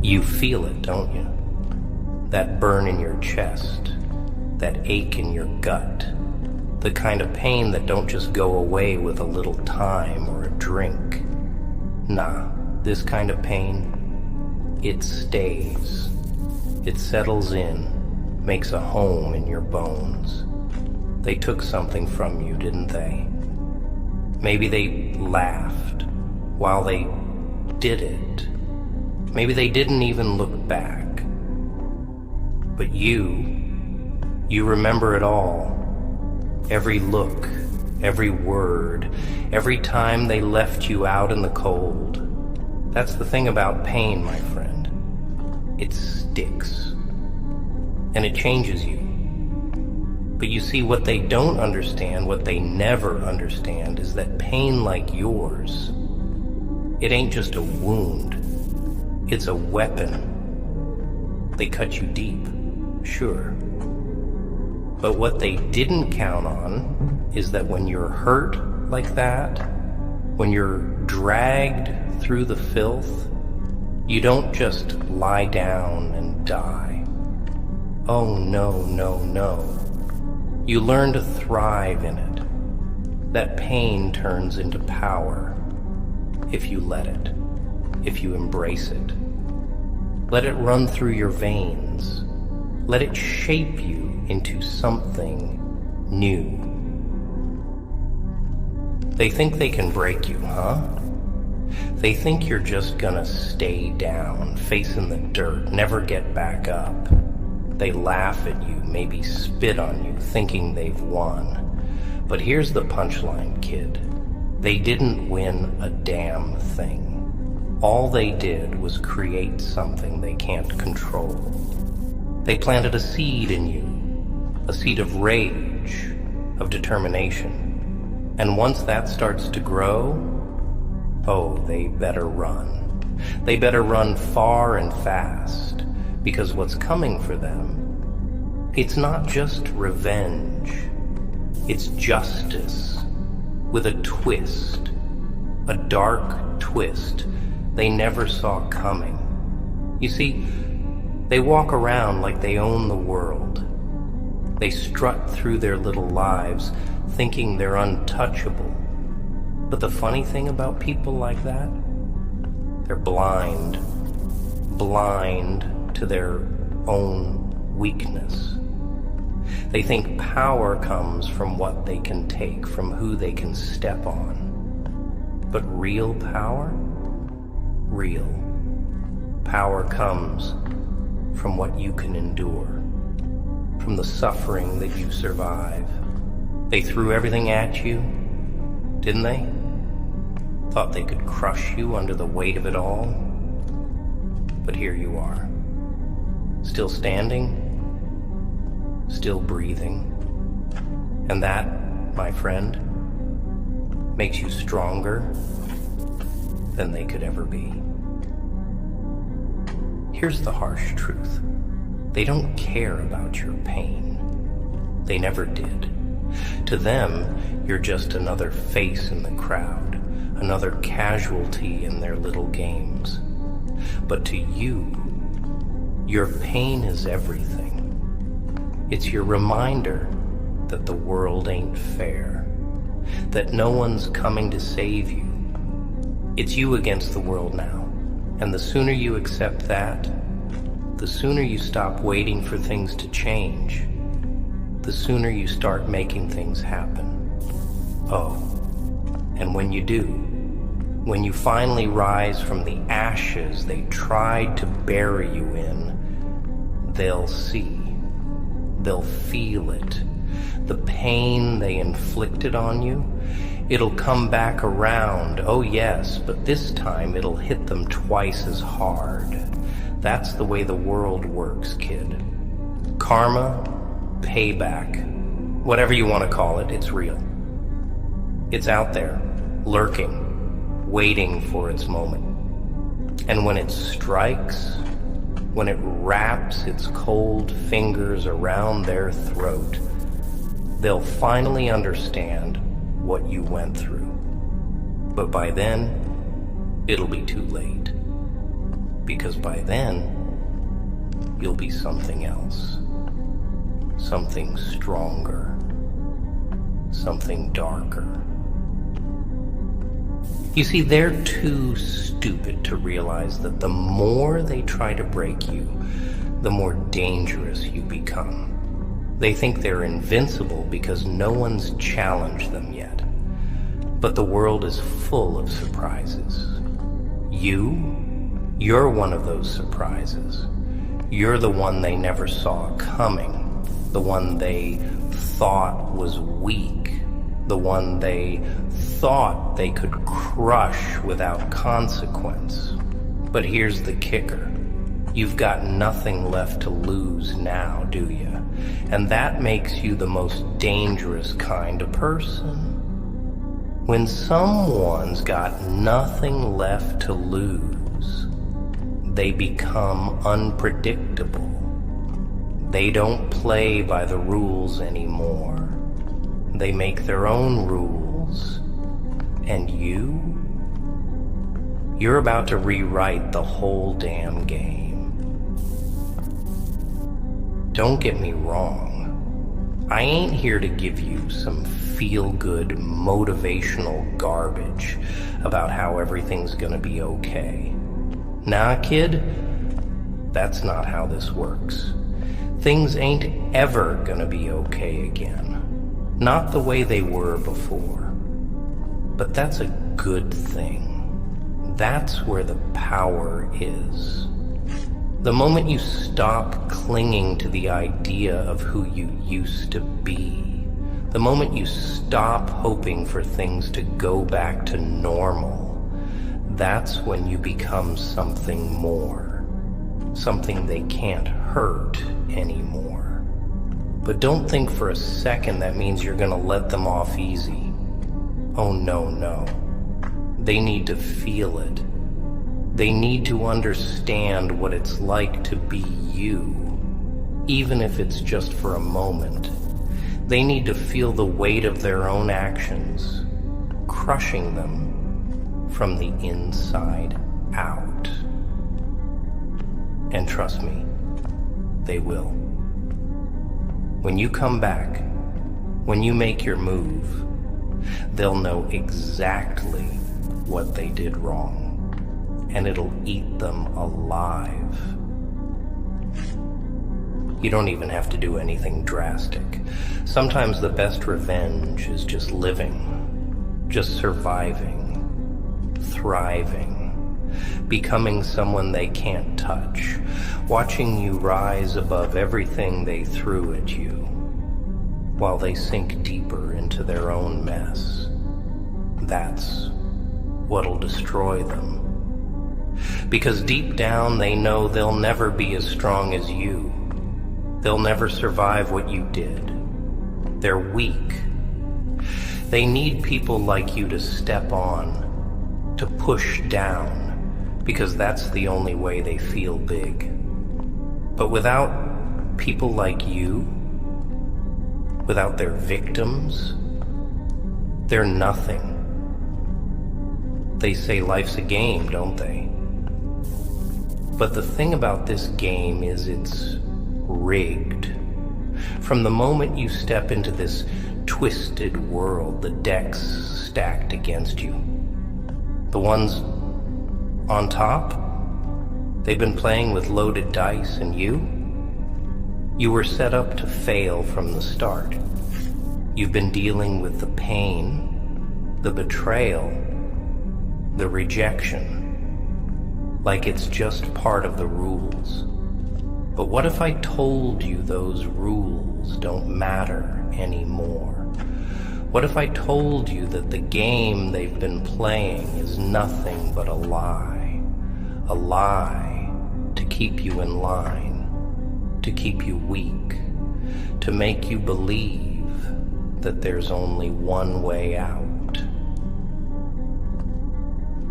You feel it, don't you? That burn in your chest, that ache in your gut, the kind of pain that don't just go away with a little time or a drink. Nah, this kind of pain, it stays. It settles in, makes a home in your bones. They took something from you, didn't they? Maybe they laughed while they did it. Maybe they didn't even look back. But you remember it all. Every look, every word, every time they left you out in the cold. That's the thing about pain, my friend. It sticks. And it changes you. But you see, what they don't understand, what they never understand, is that pain like yours, it ain't just a wound. It's a weapon. They cut you deep, sure. But what they didn't count on is that when you're hurt like that, when you're dragged through the filth, you don't just lie down and die. Oh no, no, no. You learn to thrive in it. That pain turns into power if you let it, if you embrace it. Let it run through your veins. Let it shape you into something new. They think they can break you, huh? They think you're just gonna stay down, facing the dirt, never get back up. They laugh at you, maybe spit on you, thinking they've won. But here's the punchline, kid. They didn't win a damn thing. All they did was create something they can't control. They planted a seed in you, a seed of rage, of determination. And once that starts to grow, oh, they better run. They better run far and fast. Because what's coming for them, it's not just revenge, it's justice with a twist, a dark twist they never saw coming. You see, they walk around like they own the world. They strut through their little lives thinking they're untouchable. But the funny thing about people like that, they're blind to their own weakness. They think power comes from what they can take, from who they can step on. But real power comes from what you can endure, from the suffering that you survive. They threw everything at you, didn't they? Thought they could crush you under the weight of it all. But here you are, still standing, still breathing. And that, my friend, makes you stronger than they could ever be. Here's the harsh truth. They don't care about your pain. They never did. To them, you're just another face in the crowd, another casualty in their little games. But to you, your pain is everything. It's your reminder that the world ain't fair, that no one's coming to save you. It's you against the world now. And the sooner you accept that, the sooner you stop waiting for things to change, the sooner you start making things happen. Oh, and when you do, when you finally rise from the ashes they tried to bury you in, they'll see, they'll feel it. The pain they inflicted on you, it'll come back around, oh yes, but this time it'll hit them twice as hard. That's the way the world works, kid. Karma, payback, whatever you want to call it, it's real. It's out there, lurking, waiting for its moment. And when it strikes, when it wraps its cold fingers around their throat, they'll finally understand what you went through. But by then, it'll be too late. because by then, you'll be something else. Something stronger. Something darker. You see, they're too stupid to realize that the more they try to break you, the more dangerous you become. They think they're invincible because no one's challenged them yet. But the world is full of surprises. You're one of those surprises. You're the one they never saw coming, the one they thought was weak, the one they thought they could crush without consequence. But here's the kicker. You've got nothing left to lose now, do you? And that makes you the most dangerous kind of person. When someone's got nothing left to lose, they become unpredictable. They don't play by the rules anymore. They make their own rules. And you're about to rewrite the whole damn game. Don't get me wrong. I ain't here to give you some feel-good, motivational garbage about how everything's gonna be okay. Nah, kid, that's not how this works. Things ain't ever gonna be okay again. Not the way they were before. But that's a good thing. That's where the power is. The moment you stop clinging to the idea of who you used to be, the moment you stop hoping for things to go back to normal, that's when you become something more, something they can't hurt anymore. But don't think for a second that means you're gonna let them off easy. Oh no. They need to feel it. They need to understand what it's like to be you, even if it's just for a moment. They need to feel the weight of their own actions, crushing them from the inside out. And trust me, they will. When you come back, when you make your move, they'll know exactly what they did wrong. And it'll eat them alive. You don't even have to do anything drastic. Sometimes the best revenge is just living, just surviving, thriving, becoming someone they can't touch, watching you rise above everything they threw at you, while they sink deeper into their own mess. That's what'll destroy them. Because deep down they know they'll never be as strong as you. They'll never survive what you did. They're weak. They need people like you to step on, to push down, because that's the only way they feel big. But without people like you, without their victims, they're nothing. They say life's a game, don't they? But the thing about this game is it's rigged. From the moment you step into this twisted world, the deck's stacked against you. The ones on top, they've been playing with loaded dice, and you were set up to fail from the start. You've been dealing with the pain, the betrayal, the rejection, like it's just part of the rules. But what if I told you those rules don't matter anymore? What if I told you that the game they've been playing is nothing but a lie to keep you in line, to keep you weak, to make you believe that there's only one way out?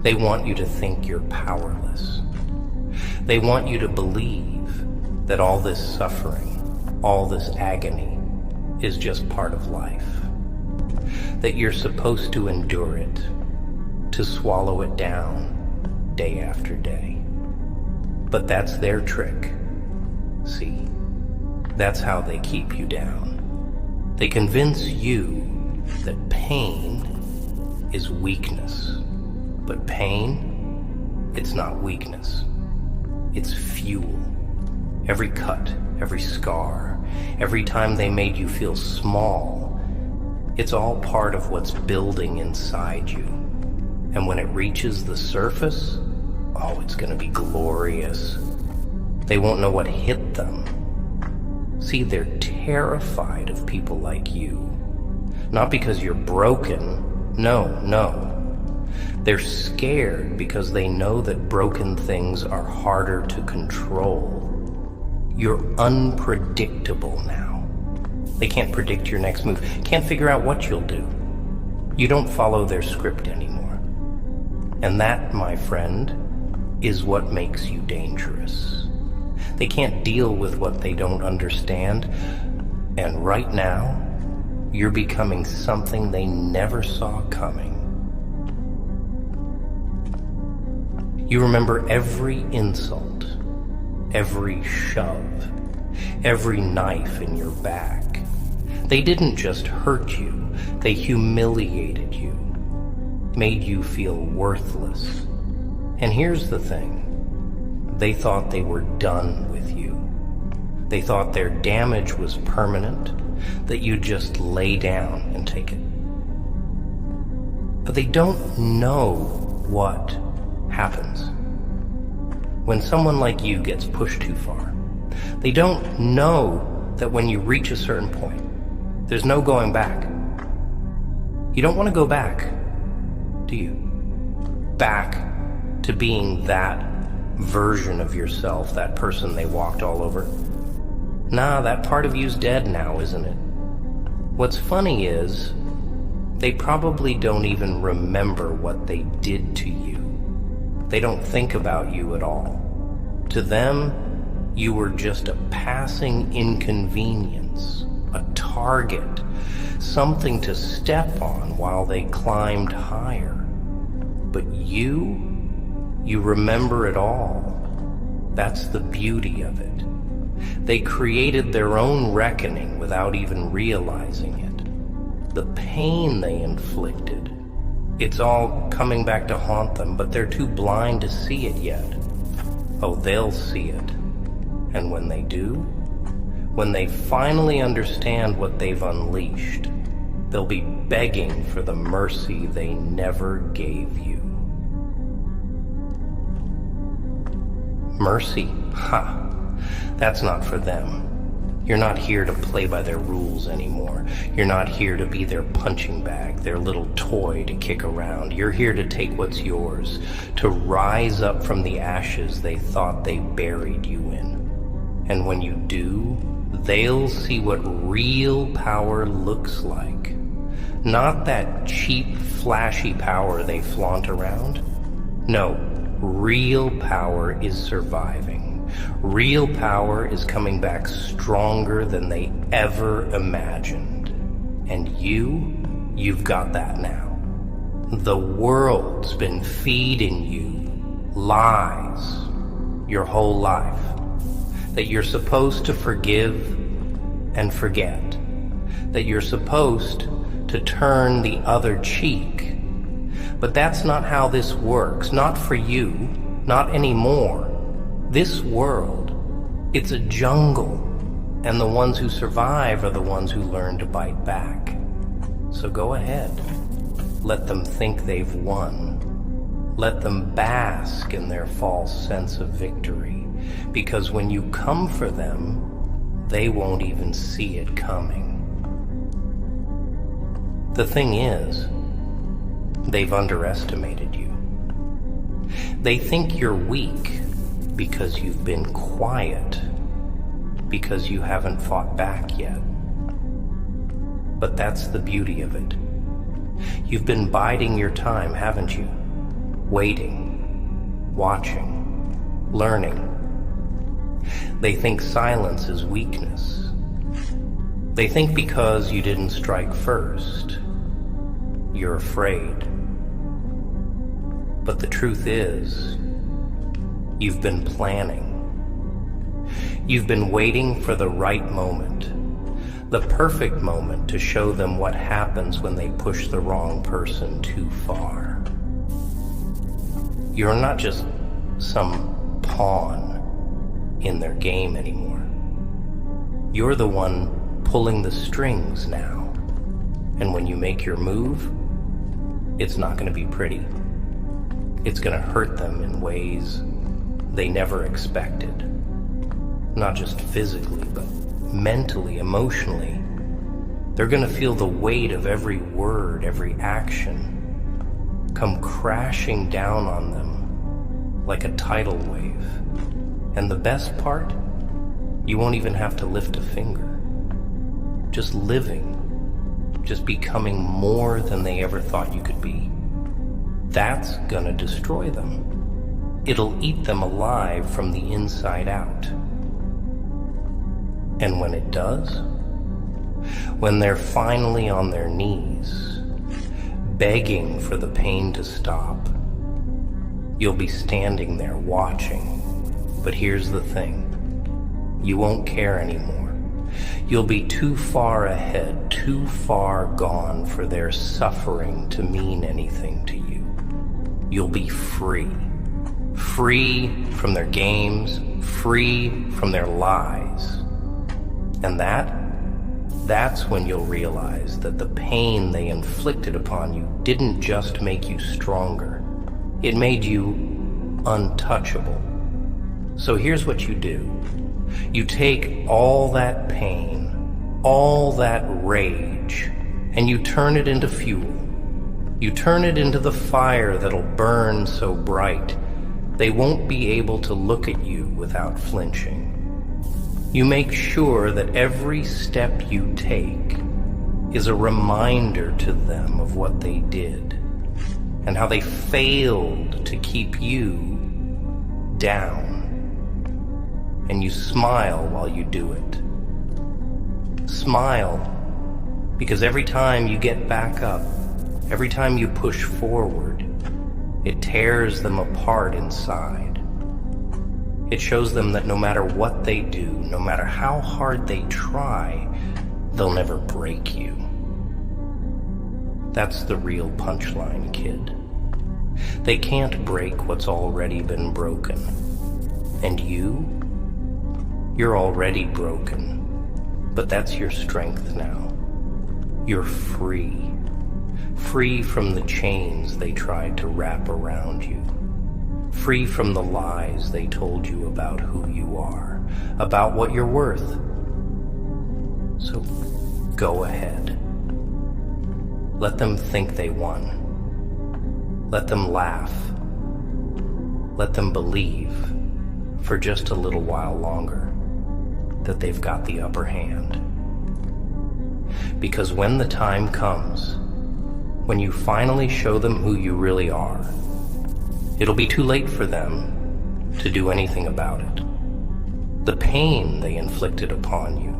They want you to think you're powerless. They want you to believe that all this suffering, all this agony is just part of life. That you're supposed to endure it, to swallow it down day after day. But that's their trick. See, that's how they keep you down. They convince you that pain is weakness. But pain, it's not weakness. It's fuel. Every cut, every scar, every time they made you feel small, it's all part of what's building inside you. And when it reaches the surface, oh, it's gonna be glorious. They won't know what hit them. See, they're terrified of people like you. Not because you're broken. No. They're scared because they know that broken things are harder to control. You're unpredictable now. They can't predict your next move, can't figure out what you'll do. You don't follow their script anymore. And that, my friend, is what makes you dangerous. They can't deal with what they don't understand. And right now, you're becoming something they never saw coming. You remember every insult, every shove, every knife in your back. They didn't just hurt you, they humiliated you, made you feel worthless. And here's the thing, they thought they were done with you. They thought their damage was permanent, that you'd just lay down and take it. But they don't know what happens when someone like you gets pushed too far. They don't know that when you reach a certain point, there's no going back. You don't want to go back, do you? Back to being that version of yourself, that person they walked all over. Nah, that part of you's dead now, isn't it? What's funny is, they probably don't even remember what they did to you. They don't think about you at all. To them, you were just a passing inconvenience, a target, something to step on while they climbed higher. But you remember it all. That's the beauty of it. They created their own reckoning without even realizing it. The pain they inflicted, it's all coming back to haunt them, but they're too blind to see it yet. Oh, they'll see it. And when they do, when they finally understand what they've unleashed, they'll be begging for the mercy they never gave you. Mercy? Ha! That's not for them. You're not here to play by their rules anymore. You're not here to be their punching bag, their little toy to kick around. You're here to take what's yours, to rise up from the ashes they thought they buried you in. And when you do, they'll see what real power looks like. Not that cheap, flashy power they flaunt around. No, real power is surviving. Real power is coming back stronger than they ever imagined. And you've got that now. The world's been feeding you lies your whole life. That you're supposed to forgive and forget. That you're supposed to turn the other cheek. But that's not how this works. Not for you. Not anymore. This world, it's a jungle, and the ones who survive are the ones who learn to bite back. So go ahead. Let them think they've won. Let them bask in their false sense of victory, because when you come for them, they won't even see it coming. The thing is, they've underestimated you. They think you're weak, because you've been quiet, because you haven't fought back yet. But that's the beauty of it. You've been biding your time, haven't you? Waiting, watching, learning. They think silence is weakness. They think because you didn't strike first, you're afraid. But the truth is, You've been planning. You've been waiting for the right moment, the perfect moment to show them what happens when they push the wrong person too far. You're not just some pawn in their game anymore. You're the one pulling the strings now. And when you make your move, it's not going to be pretty. It's going to hurt them in ways they never expected. Not just physically, but mentally, emotionally. They're going to feel the weight of every word, every action come crashing down on them like a tidal wave. And the best part, you won't even have to lift a finger. Just living, just becoming more than they ever thought you could be. That's gonna destroy them. It'll eat them alive from the inside out. And when it does, when they're finally on their knees, begging for the pain to stop, you'll be standing there watching. But here's the thing, you won't care anymore. You'll be too far ahead, too far gone for their suffering to mean anything to you. You'll be free. Free from their games, free from their lies. And that's when you'll realize that the pain they inflicted upon you didn't just make you stronger. It made you untouchable. So here's what you do. You take all that pain, all that rage, and you turn it into fuel. You turn it into the fire that'll burn so bright, they won't be able to look at you without flinching. You make sure that every step you take is a reminder to them of what they did and how they failed to keep you down. And you smile while you do it. Smile, because every time you get back up, every time you push forward, it tears them apart inside. It shows them that no matter what they do, no matter how hard they try, they'll never break you. That's the real punchline, kid. They can't break what's already been broken. And you're already broken. But that's your strength now. You're free. Free from the chains they tried to wrap around you. Free from the lies they told you about who you are, about what you're worth. So go ahead. Let them think they won. Let them laugh. Let them believe, for just a little while longer, that they've got the upper hand. Because when the time comes, when you finally show them who you really are, it'll be too late for them to do anything about it. The pain they inflicted upon you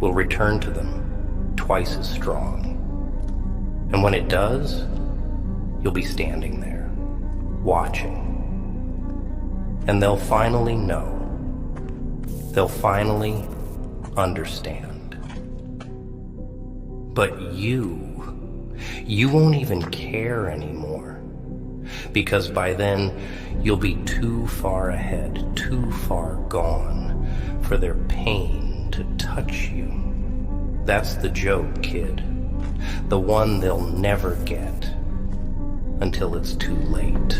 will return to them twice as strong. And when it does, you'll be standing there, watching. And they'll finally know. They'll finally understand. But you won't even care anymore. Because by then, you'll be too far ahead, too far gone for their pain to touch you. That's the joke, kid. The one they'll never get until it's too late.